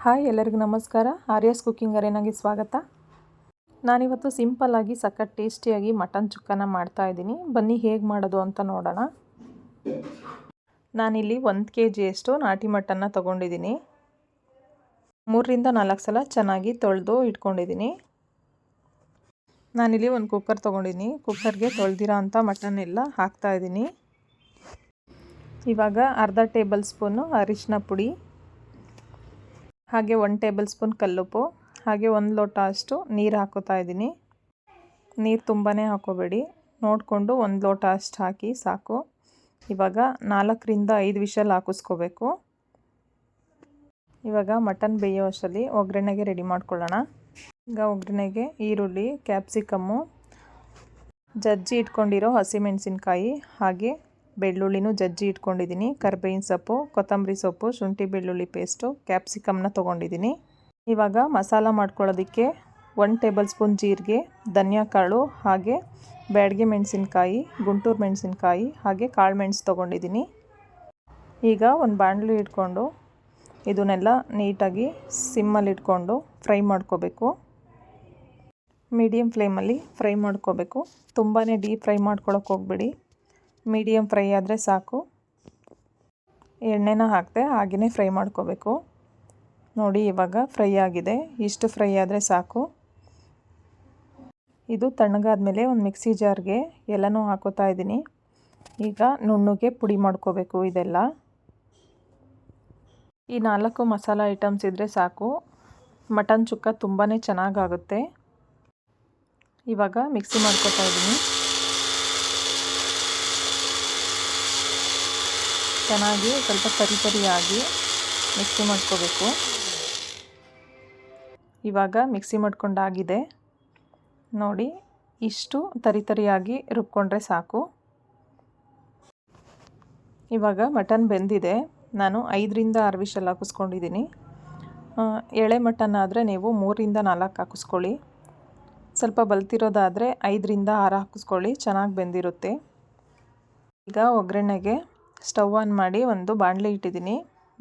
Hi ಎಲ್ಲರಿಗೂ ನಮಸ್ಕಾರ. Aryas cooking ಅರೇನಾಗೆ ಸ್ವಾಗತ. ನಾನಿವತ್ತು ಸಿಂಪಲ್ಲಾಗಿ ಸಖತ್ ಟೇಸ್ಟಿಯಾಗಿ ಮಟನ್ ಚುಕ್ಕನ ಮಾಡ್ತಾಯಿದ್ದೀನಿ. ಬನ್ನಿ ಹೇಗೆ ಮಾಡೋದು ಅಂತ ನೋಡೋಣ. ನಾನಿಲ್ಲಿ 1 kgಯಷ್ಟು ನಾಟಿ ಮಟನ್ನ ತೊಗೊಂಡಿದ್ದೀನಿ. 3ರಿಂದ 4 ಸಲ ಚೆನ್ನಾಗಿ ತೊಳೆದು ಇಟ್ಕೊಂಡಿದ್ದೀನಿ. ನಾನಿಲ್ಲಿ ಒಂದು ಕುಕ್ಕರ್ ತೊಗೊಂಡಿದ್ದೀನಿ. ಕುಕ್ಕರ್ಗೆ ತೊಳೆದಿರೋ ಅಂಥ ಮಟನ್ ಎಲ್ಲ ಹಾಕ್ತಾಯಿದ್ದೀನಿ. ಇವಾಗ ಅರ್ಧ ಟೇಬಲ್ ಸ್ಪೂನು ಅರಿಶಿನ ಪುಡಿ, ಹಾಗೆ 1 ಟೇಬಲ್ ಸ್ಪೂನ್ ಕಲ್ಲುಪ್ಪು, ಹಾಗೆ 1 ಲೋಟ ಅಷ್ಟು ನೀರು ಹಾಕೋತಾ ಇದ್ದೀನಿ. ನೀರು ತುಂಬಾ ಹಾಕೋಬೇಡಿ, ನೋಡಿಕೊಂಡು 1 ಲೋಟ ಅಷ್ಟು ಹಾಕಿ ಸಾಕು. ಇವಾಗ 4ರಿಂದ 5 ವಿಷಲ್ ಹಾಕಿಸ್ಕೋಬೇಕು. ಇವಾಗ ಮಟನ್ ಬೇಯೋ ಅಷ್ಟರಲ್ಲಿ ಒಗ್ಗರಣೆಗೆ ರೆಡಿ ಮಾಡ್ಕೊಳ್ಳೋಣ. ಈಗ ಒಗ್ಗರಣೆಗೆ ಈರುಳ್ಳಿ, ಕ್ಯಾಪ್ಸಿಕಮ್ಮು, ಜಜ್ಜಿ ಇಟ್ಕೊಂಡಿರೋ ಹಸಿಮೆಣಸಿನ್ಕಾಯಿ, ಹಾಗೆ ಬೆಳ್ಳುಳ್ಳಿನೂ ಜಜ್ಜಿ ಇಟ್ಕೊಂಡಿದ್ದೀನಿ, ಕರಿಬೇವಿನ ಸೊಪ್ಪು, ಕೊತ್ತಂಬರಿ ಸೊಪ್ಪು, ಶುಂಠಿ ಬೆಳ್ಳುಳ್ಳಿ ಪೇಸ್ಟು, ಕ್ಯಾಪ್ಸಿಕಮ್ನ ತೊಗೊಂಡಿದ್ದೀನಿ. ಇವಾಗ ಮಸಾಲ ಮಾಡ್ಕೊಳ್ಳೋದಕ್ಕೆ 1 ಟೇಬಲ್ ಸ್ಪೂನ್ ಜೀರಿಗೆ, ಧನಿಯಾ ಕಾಳು, ಹಾಗೆ ಬ್ಯಾಡಗಿ ಮೆಣಸಿನ್ಕಾಯಿ, ಗುಂಟೂರು ಮೆಣಸಿನ್ಕಾಯಿ, ಹಾಗೆ ಕಾಳು ಮೆಣಸು ತೊಗೊಂಡಿದ್ದೀನಿ. ಈಗ ಒಂದು ಬಾಣಲಿ ಇಟ್ಕೊಂಡು ಇದನ್ನೆಲ್ಲ ನೀಟಾಗಿ ಸಿಮ್ಮಲ್ಲಿ ಇಟ್ಕೊಂಡು ಫ್ರೈ ಮಾಡ್ಕೋಬೇಕು. ಮೀಡಿಯಮ್ ಫ್ಲೇಮಲ್ಲಿ ಫ್ರೈ ಮಾಡ್ಕೋಬೇಕು. ತುಂಬಾ ಡೀಪ್ ಫ್ರೈ ಮಾಡ್ಕೊಳ್ಳೋಕೆ ಹೋಗ್ಬೇಡಿ, ಮೀಡಿಯಮ್ ಫ್ರೈ ಆದರೆ ಸಾಕು. ಎಣ್ಣೆನ ಹಾಕದೆ ಹಾಗೆಯೇ ಫ್ರೈ ಮಾಡ್ಕೋಬೇಕು. ನೋಡಿ ಇವಾಗ ಫ್ರೈ ಆಗಿದೆ, ಇಷ್ಟು ಫ್ರೈ ಆದರೆ ಸಾಕು. ಇದು ತಣ್ಣಗಾದ್ಮೇಲೆ ಒಂದು ಮಿಕ್ಸಿ ಜಾರ್ಗೆ ಎಲ್ಲನೂ ಹಾಕೋತಾ ಇದ್ದೀನಿ. ಈಗ ನುಣ್ಣಗೆ ಪುಡಿ ಮಾಡ್ಕೋಬೇಕು ಇದೆಲ್ಲ. ಈ 4 ಮಸಾಲ ಐಟಮ್ಸ್ ಇದ್ದರೆ ಸಾಕು, ಮಟನ್ ಚುಕ್ಕ ತುಂಬಾ ಚೆನ್ನಾಗಾಗುತ್ತೆ. ಇವಾಗ ಮಿಕ್ಸಿ ಮಾಡ್ಕೋತಾ ಇದ್ದೀನಿ. ಚೆನ್ನಾಗಿ ಸ್ವಲ್ಪ ತರಿಯಾಗಿ ಮಿಕ್ಸಿ ಮಾಡ್ಕೋಬೇಕು. ಇವಾಗ ಮಿಕ್ಸಿ ಮಾಡ್ಕೊಂಡಾಗಿದೆ ನೋಡಿ, ಇಷ್ಟು ತರಿಯಾಗಿ ರುಬ್ಕೊಂಡ್ರೆ ಸಾಕು. ಇವಾಗ ಮಟನ್ ಬೆಂದಿದೆ. ನಾನು 5ರಿಂದ 6 ವಿಷಲ್ ಹಾಕಿಸ್ಕೊಂಡಿದ್ದೀನಿ. ಎಳೆ ಮಟನ್ ಆದರೆ ನೀವು 3ರಿಂದ 4 ಹಾಕಿಸ್ಕೊಳ್ಳಿ. ಸ್ವಲ್ಪ ಬಲ್ತಿರೋದಾದರೆ 5ರಿಂದ 6 ಹಾಕಿಸ್ಕೊಳ್ಳಿ, ಚೆನ್ನಾಗಿ ಬೆಂದಿರುತ್ತೆ. ಈಗ ಒಗ್ಗರಣೆಗೆ ಸ್ಟವ್ ಆನ್ ಮಾಡಿ ಒಂದು ಬಾಣಲಿ ಇಟ್ಟಿದ್ದೀನಿ.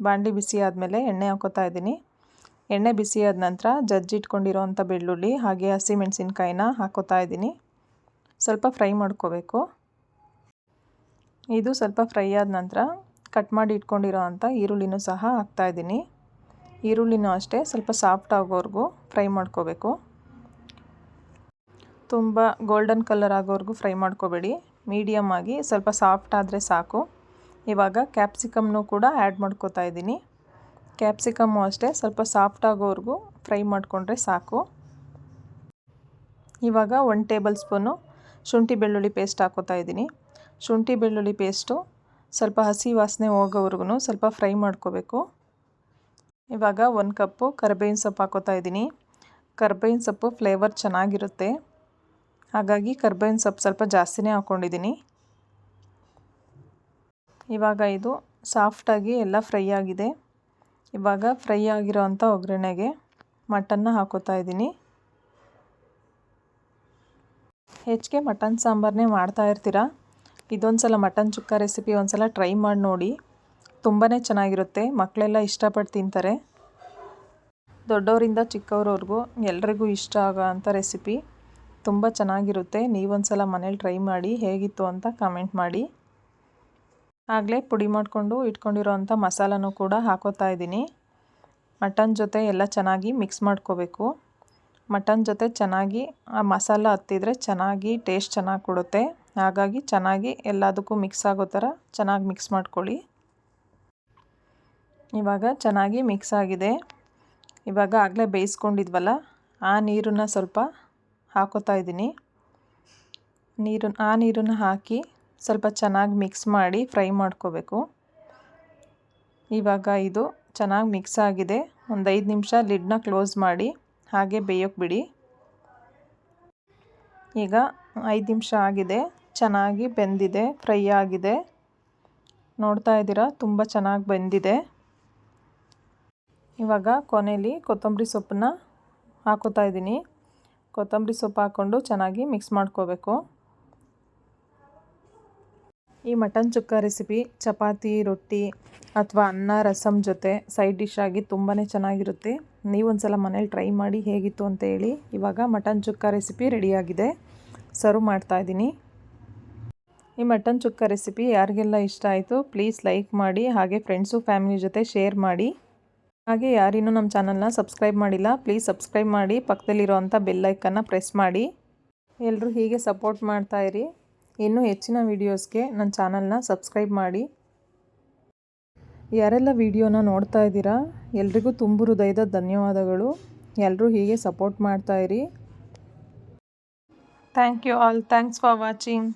ಬಾಣಲಿ ಬಿಸಿ ಆದಮೇಲೆ ಎಣ್ಣೆ ಹಾಕೋತಾ ಇದ್ದೀನಿ. ಎಣ್ಣೆ ಬಿಸಿ ಆದ ನಂತರ ಜಜ್ಜಿಟ್ಕೊಂಡಿರೋವಂಥ ಬೆಳ್ಳುಳ್ಳಿ ಹಾಗೆ ಹಸಿಮೆಣಸಿನ್ಕಾಯಿನ ಹಾಕೋತಾ ಇದ್ದೀನಿ. ಸ್ವಲ್ಪ ಫ್ರೈ ಮಾಡ್ಕೋಬೇಕು. ಇದು ಸ್ವಲ್ಪ ಫ್ರೈ ಆದ ನಂತರ ಕಟ್ ಮಾಡಿ ಇಟ್ಕೊಂಡಿರೋ ಅಂಥ ಈರುಳ್ಳಿನೂ ಸಹ ಹಾಕ್ತಾಯಿದ್ದೀನಿ. ಈರುಳ್ಳಿನೂ ಅಷ್ಟೇ ಸ್ವಲ್ಪ ಸಾಫ್ಟ್ ಆಗೋವರೆಗೂ ಫ್ರೈ ಮಾಡ್ಕೋಬೇಕು. ತುಂಬ ಗೋಲ್ಡನ್ ಕಲರ್ ಆಗೋವರೆಗೂ ಫ್ರೈ ಮಾಡ್ಕೋಬೇಡಿ, ಮೀಡಿಯಮ್ ಆಗಿ ಸ್ವಲ್ಪ ಸಾಫ್ಟ್ ಆದರೆ ಸಾಕು. ಇವಾಗ ಕ್ಯಾಪ್ಸಿಕಮ್ನೂ ಕೂಡ ಆ್ಯಡ್ ಮಾಡ್ಕೋತಾ ಇದ್ದೀನಿ. ಕ್ಯಾಪ್ಸಿಕಮ್ಮು ಅಷ್ಟೇ ಸ್ವಲ್ಪ ಸಾಫ್ಟ್ ಆಗೋವರೆಗೂ ಫ್ರೈ ಮಾಡಿಕೊಂಡ್ರೆ ಸಾಕು. ಇವಾಗ 1 ಟೇಬಲ್ ಸ್ಪೂನು ಶುಂಠಿ ಬೆಳ್ಳುಳ್ಳಿ ಪೇಸ್ಟ್ ಹಾಕೋತಾ ಇದ್ದೀನಿ. ಶುಂಠಿ ಬೆಳ್ಳುಳ್ಳಿ ಪೇಸ್ಟು ಸ್ವಲ್ಪ ಹಸಿ ವಾಸನೆ ಹೋಗೋವರೆಗೂ ಸ್ವಲ್ಪ ಫ್ರೈ ಮಾಡ್ಕೋಬೇಕು. ಇವಾಗ 1 ಕಪ್ಪು ಕರಿಬೇವಿನ ಸೊಪ್ಪು ಹಾಕೋತಾ ಇದ್ದೀನಿ. ಕರಿಬೇವಿನ ಸೊಪ್ಪು ಫ್ಲೇವರ್ ಚೆನ್ನಾಗಿರುತ್ತೆ, ಹಾಗಾಗಿ ಕರಿಬೇವಿನ ಸೊಪ್ಪು ಸ್ವಲ್ಪ ಜಾಸ್ತಿನೇ ಹಾಕ್ಕೊಂಡಿದ್ದೀನಿ. ಇವಾಗ ಇದು ಸಾಫ್ಟಾಗಿ ಎಲ್ಲ ಫ್ರೈ ಆಗಿದೆ. ಇವಾಗ ಫ್ರೈ ಆಗಿರೋ ಅಂಥ ಒಗ್ಗರಣೆಗೆ ಮಟನ್ನ ಹಾಕೋತಾ ಇದ್ದೀನಿ. ಹೆಚ್ಚಿಗೆ ಮಟನ್ ಸಾಂಬಾರನ್ನೇ ಮಾಡ್ತಾ ಇರ್ತೀರಾ, ಇದೊಂದು ಸಲ ಮಟನ್ ಚುಕ್ಕ ರೆಸಿಪಿ ಒಂದು ಸಲ ಟ್ರೈ ಮಾಡಿ ನೋಡಿ, ತುಂಬಾ ಚೆನ್ನಾಗಿರುತ್ತೆ. ಮಕ್ಕಳೆಲ್ಲ ಇಷ್ಟಪಟ್ಟು ತಿಂತಾರೆ. ದೊಡ್ಡವರಿಂದ ಚಿಕ್ಕವರವರೆಗೂ ಎಲ್ರಿಗೂ ಇಷ್ಟ ಆಗೋ ಅಂಥ ರೆಸಿಪಿ, ತುಂಬ ಚೆನ್ನಾಗಿರುತ್ತೆ. ನೀವೊಂದು ಸಲ ಮನೇಲಿ ಟ್ರೈ ಮಾಡಿ ಹೇಗಿತ್ತು ಅಂತ ಕಮೆಂಟ್ ಮಾಡಿ. ಆಗಲೇ ಪುಡಿ ಮಾಡಿಕೊಂಡು ಇಟ್ಕೊಂಡಿರೋ ಅಂಥ ಮಸಾಲನೂ ಕೂಡ ಹಾಕೋತಾ ಇದ್ದೀನಿ. ಮಟನ್ ಜೊತೆ ಎಲ್ಲ ಚೆನ್ನಾಗಿ ಮಿಕ್ಸ್ ಮಾಡ್ಕೋಬೇಕು. ಮಟನ್ ಜೊತೆ ಚೆನ್ನಾಗಿ ಆ ಮಸಾಲ ಹತ್ತಿದ್ರೆ ಚೆನ್ನಾಗಿ ಟೇಸ್ಟ್ ಚೆನ್ನಾಗಿ ಕೊಡುತ್ತೆ. ಹಾಗಾಗಿ ಚೆನ್ನಾಗಿ ಎಲ್ಲದಕ್ಕೂ ಮಿಕ್ಸ್ ಆಗೋ ಥರ ಚೆನ್ನಾಗಿ ಮಿಕ್ಸ್ ಮಾಡ್ಕೊಳ್ಳಿ. ಇವಾಗ ಚೆನ್ನಾಗಿ ಮಿಕ್ಸ್ ಆಗಿದೆ. ಇವಾಗ ಆಗಲೇ ಬೇಯಿಸ್ಕೊಂಡಿದ್ವಲ್ಲ ಆ ನೀರನ್ನು ಸ್ವಲ್ಪ ಹಾಕೋತಾ ಇದ್ದೀನಿ. ನೀರನ್ನು ಹಾಕಿ ಸ್ವಲ್ಪ ಚೆನ್ನಾಗಿ ಮಿಕ್ಸ್ ಮಾಡಿ ಫ್ರೈ ಮಾಡ್ಕೋಬೇಕು. ಇವಾಗ ಇದು ಚೆನ್ನಾಗಿ ಮಿಕ್ಸ್ ಆಗಿದೆ. ಒಂದು 5 ನಿಮಿಷ ಲಿಡ್ನ ಕ್ಲೋಸ್ ಮಾಡಿ ಹಾಗೆ ಬೇಯೋಕೆ ಬಿಡಿ. ಈಗ 5 ನಿಮಿಷ ಆಗಿದೆ, ಚೆನ್ನಾಗಿ ಬೆಂದಿದೆ, ಫ್ರೈ ಆಗಿದೆ. ನೋಡ್ತಾ ಇದ್ದೀರಾ, ತುಂಬ ಚೆನ್ನಾಗಿ ಬೆಂದಿದೆ. ಇವಾಗ ಕೊನೆಯಲ್ಲಿ ಕೊತ್ತಂಬರಿ ಸೊಪ್ಪನ್ನ ಹಾಕೋತಾ ಇದ್ದೀನಿ. ಕೊತ್ತಂಬರಿ ಸೊಪ್ಪು ಹಾಕ್ಕೊಂಡು ಚೆನ್ನಾಗಿ ಮಿಕ್ಸ್ ಮಾಡ್ಕೋಬೇಕು. ಈ ಮಟನ್ ಚುಕ್ಕ ರೆಸಿಪಿ ಚಪಾತಿ ರೊಟ್ಟಿ ಅಥವಾ ಅನ್ನ ರಸಮ್ ಜೊತೆ ಸೈಡ್ ಡಿಶ್ ಆಗಿ ತುಂಬಾ ಚೆನ್ನಾಗಿರುತ್ತೆ. ನೀವೊಂದ್ಸಲ ಮನೇಲಿ ಟ್ರೈ ಮಾಡಿ ಹೇಗಿತ್ತು ಅಂತ ಹೇಳಿ. ಇವಾಗ ಮಟನ್ ಚುಕ್ಕ ರೆಸಿಪಿ ರೆಡಿಯಾಗಿದೆ, ಸರ್ವ್ ಮಾಡ್ತಾಯಿದ್ದೀನಿ. ಈ ಮಟನ್ ಚುಕ್ಕ ರೆಸಿಪಿ ಯಾರಿಗೆಲ್ಲ ಇಷ್ಟ ಆಯಿತು ಪ್ಲೀಸ್ ಲೈಕ್ ಮಾಡಿ, ಹಾಗೆ ಫ್ರೆಂಡ್ಸು ಫ್ಯಾಮಿಲಿ ಜೊತೆ ಶೇರ್ ಮಾಡಿ. ಹಾಗೆ ಯಾರಿನ್ನೂ ನಮ್ಮ ಚಾನಲ್ನ ಸಬ್ಸ್ಕ್ರೈಬ್ ಮಾಡಿಲ್ಲ ಪ್ಲೀಸ್ ಸಬ್ಸ್ಕ್ರೈಬ್ ಮಾಡಿ, ಪಕ್ಕದಲ್ಲಿರೋವಂಥ ಬೆಲ್ಲೈಕನ್ನ ಪ್ರೆಸ್ ಮಾಡಿ. ಎಲ್ಲರೂ ಹೀಗೆ ಸಪೋರ್ಟ್ ಮಾಡ್ತಾಯಿರಿ. ಇನ್ನೂ ಹೆಚ್ಚಿನ ವೀಡಿಯೋಸ್ಗೆ ನನ್ನ ಚಾನಲ್ನ ಸಬ್ಸ್ಕ್ರೈಬ್ ಮಾಡಿ. ಯಾರೆಲ್ಲ ವೀಡಿಯೋನ ನೋಡ್ತಾ ಇದ್ದೀರಾ ಎಲ್ರಿಗೂ ತುಂಬು ಹೃದಯದ ಧನ್ಯವಾದಗಳು. ಎಲ್ಲರೂ ಹೀಗೆ ಸಪೋರ್ಟ್ ಮಾಡ್ತಾಯಿರಿ. Thank you all. Thanks for watching.